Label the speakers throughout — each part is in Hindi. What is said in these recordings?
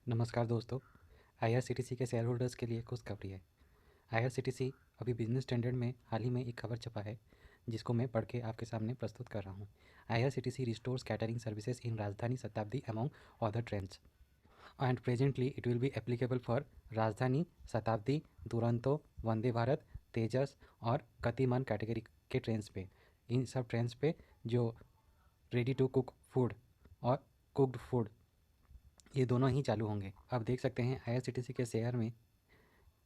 Speaker 1: नमस्कार दोस्तों। आईआरसीटीसी के शेयर होल्डर्स के लिए खुशखबरी है। आईआरसीटीसी अभी बिजनेस स्टैंडर्ड में हाल ही में एक खबर छपा है जिसको मैं पढ़ के आपके सामने प्रस्तुत कर रहा हूँ। IRCTC restores catering services in राजधानी शताब्दी among other trains and presently it will be applicable for राजधानी शताब्दी, दुरंतो, वंदे भारत, तेजस और गतिमान कैटेगरी के ट्रेन्स पे। इन सब ट्रेन्स पे जो रेडी टू कुक फूड और कुक्ड फूड ये दोनों ही चालू होंगे। आप देख सकते हैं आईआरसीटीसी के शेयर में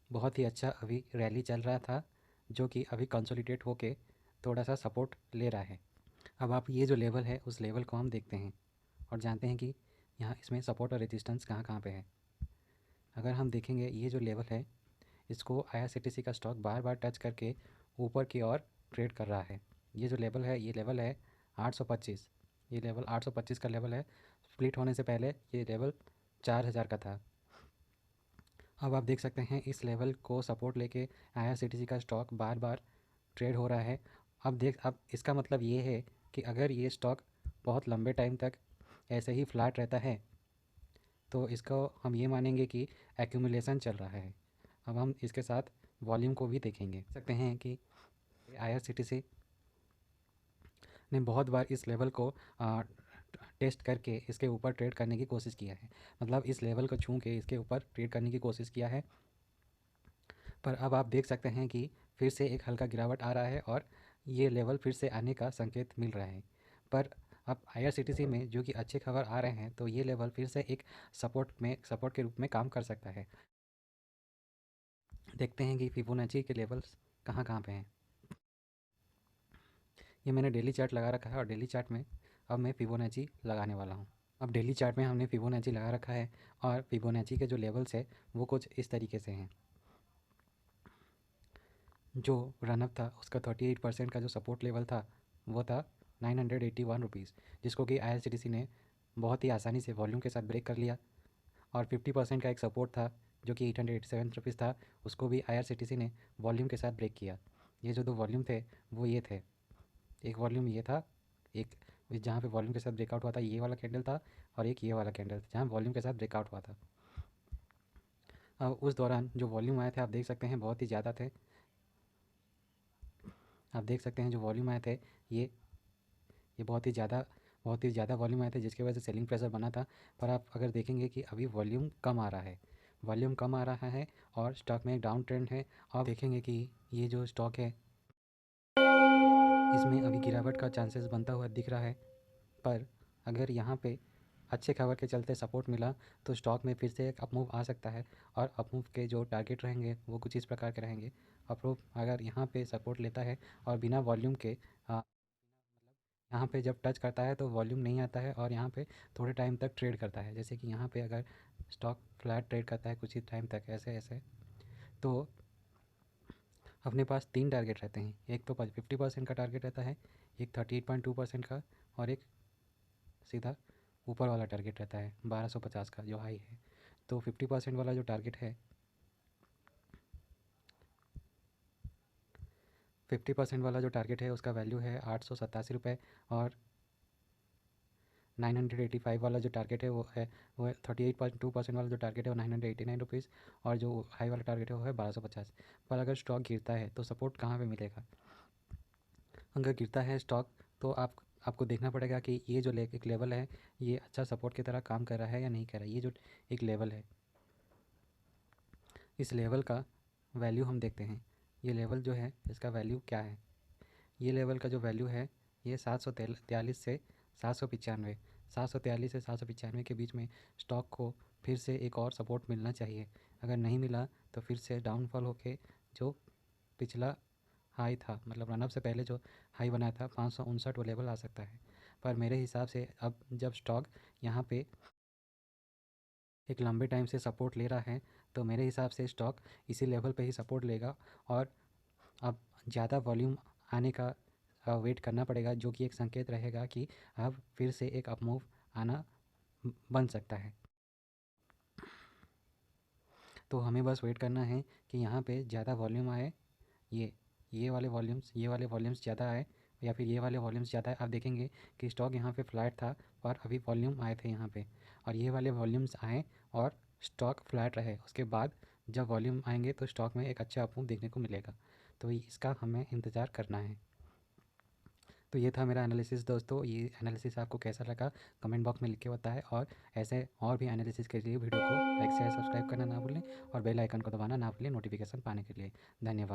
Speaker 1: बहुत ही अच्छा अभी रैली चल रहा था, जो कि अभी कंसोलिडेट होके थोड़ा सा सपोर्ट ले रहा है। अब आप ये जो लेवल है उस लेवल को हम देखते हैं और जानते हैं कि यहाँ इसमें सपोर्ट और रेजिस्टेंस कहाँ कहाँ पे है। अगर हम देखेंगे ये जो लेवल है इसको आईआरसीटीसी का स्टॉक बार बार टच करके ऊपर की ओर ट्रेड कर रहा है। ये जो लेवल है ये लेवल है 825। ये लेवल 825 का लेवल है। स्प्लिट होने से पहले ये लेवल 4000 का था। अब आप देख सकते हैं इस लेवल को सपोर्ट लेके आईआरसीटीसी का स्टॉक बार बार ट्रेड हो रहा है। अब इसका मतलब ये है कि अगर ये स्टॉक बहुत लंबे टाइम तक ऐसे ही फ्लैट रहता है तो इसको हम ये मानेंगे कि एक्यूमुलेशन चल रहा है। अब हम इसके साथ वॉल्यूम को भी देखेंगे। सकते हैं कि आईआरसीटीसी ने बहुत बार इस लेवल को टेस्ट करके इसके ऊपर ट्रेड करने की कोशिश किया है। मतलब इस लेवल को छू के इसके ऊपर ट्रेड करने की कोशिश किया है, पर अब आप देख सकते हैं कि फिर से एक हल्का गिरावट आ रहा है और ये लेवल फिर से आने का संकेत मिल रहा है। पर अब आईआरसीटीसी में जो कि अच्छे खबर आ रहे हैं तो ये लेवल फिर से एक सपोर्ट के रूप में काम कर सकता है। देखते हैं कि फिबोनाची के लेवल्स कहाँ कहाँ पे हैं। ये मैंने डेली चार्ट लगा रखा है और डेली चार्ट में अब मैं फिबोनाची लगाने वाला हूँ। अब डेली चार्ट में हमने फिबोनाची लगा रखा है और फिबोनाची के जो लेवल्स है वो कुछ इस तरीके से हैं। जो रनअप था उसका 38% का जो सपोर्ट लेवल था वो था 981 रुपीज़, जिसको कि आईआरसीटीसी ने बहुत ही आसानी से वॉल्यूम के साथ ब्रेक कर लिया। और 50% का एक सपोर्ट था जो कि 887 रुपीज़ था, उसको भी आईआरसीटीसी ने वॉल्यूम के साथ ब्रेक किया। ये जो दो वॉल्यूम थे वो ये थे। एक वॉल्यूम ये था, एक जहाँ पे वॉल्यूम के साथ ब्रेकआउट हुआ था ये वाला कैंडल था, और एक ये वाला कैंडल था जहाँ वॉल्यूम के साथ ब्रेकआउट हुआ था। अब उस दौरान जो वॉल्यूम आए थे आप देख सकते हैं बहुत ही ज़्यादा थे। आप देख सकते हैं जो वॉल्यूम आए थे ये ये बहुत ही ज़्यादा वॉल्यूम आए थे, जिसकी वजह से सेलिंग प्रेशर बना था। पर आप अगर देखेंगे कि अभी वॉल्यूम कम आ रहा है, वॉल्यूम कम आ रहा है और स्टॉक में एक डाउन ट्रेंड है। आप देखेंगे कि ये जो स्टॉक है इसमें अभी गिरावट का चांसेस बनता हुआ दिख रहा है। पर अगर यहाँ पे अच्छे खबर के चलते सपोर्ट मिला तो स्टॉक में फिर से एक अपमूव आ सकता है। और अपमूव के जो टारगेट रहेंगे वो कुछ इस प्रकार के रहेंगे। अपमूव अगर यहाँ पे सपोर्ट लेता है और बिना वॉल्यूम के यहाँ पे जब टच करता है तो वॉल्यूम नहीं आता है और यहाँ पे थोड़े टाइम तक ट्रेड करता है। जैसे कि यहाँ पे अगर स्टॉक फ्लैट ट्रेड करता है कुछ ही टाइम तक ऐसे ऐसे, तो अपने पास तीन टारगेट रहते हैं। एक तो 50% का टारगेट रहता है, एक 38.2% का, और एक सीधा ऊपर वाला टारगेट रहता है 1250 का जो हाई है। तो 50% वाला जो टारगेट है 50% वाला जो टारगेट है उसका वैल्यू है 887 रुपये, और 985 वाला जो टारगेट है वो है 38.2% वाला जो टारगेट है वो 989 रुपीज़, और जो हाई वाला टारगेट है वो है 1250। पर अगर स्टॉक गिरता है तो सपोर्ट कहाँ पे मिलेगा? अगर गिरता है स्टॉक तो आपको देखना पड़ेगा कि ये जो एक लेवल है ये अच्छा सपोर्ट की तरह काम कर रहा है या नहीं कर रहा है। ये जो एक लेवल है इस लेवल का वैल्यू हम देखते हैं। ये लेवल जो है इसका वैल्यू क्या है? ये लेवल का जो वैल्यू है ये 743 से 795, 743 से 795 के बीच में स्टॉक को फिर से एक और सपोर्ट मिलना चाहिए। अगर नहीं मिला तो फिर से डाउनफॉल होके जो पिछला हाई था, मतलब रनअप से पहले जो हाई बनाया था 559 वो लेवल आ सकता है। पर मेरे हिसाब से अब जब स्टॉक यहाँ पे एक लंबे टाइम से सपोर्ट ले रहा है तो मेरे हिसाब से स्टॉक इसी लेवल पे ही सपोर्ट लेगा। और अब ज़्यादा वॉल्यूम आने का वेट करना पड़ेगा, जो कि एक संकेत रहेगा कि अब फिर से एक अपमूव आना बन सकता है। तो हमें बस वेट करना है कि यहाँ पे ज़्यादा वॉल्यूम आए, ये ये वाले वॉल्यूम्स ज़्यादा आए या फिर ये वाले वॉल्यूम्स ज़्यादा आए। आप देखेंगे कि स्टॉक यहाँ पे फ्लैट था और अभी वॉल्यूम आए थे यहाँ पे, और ये वाले वॉल्यूम्स आए और स्टॉक फ्लैट रहे, उसके बाद जब वॉल्यूम आएंगे तो स्टॉक में एक अच्छा अपमूव देखने को मिलेगा। तो इसका हमें इंतज़ार करना है। तो ये था मेरा एनालिसिस दोस्तों। ये एनालिसिस आपको कैसा लगा कमेंट बॉक्स में लिख के बताएं, और ऐसे और भी एनालिसिस के लिए वीडियो को लाइक शेयर सब्सक्राइब करना ना भूलें और बेल आइकन को दबाना ना भूलें नोटिफिकेशन पाने के लिए। धन्यवाद।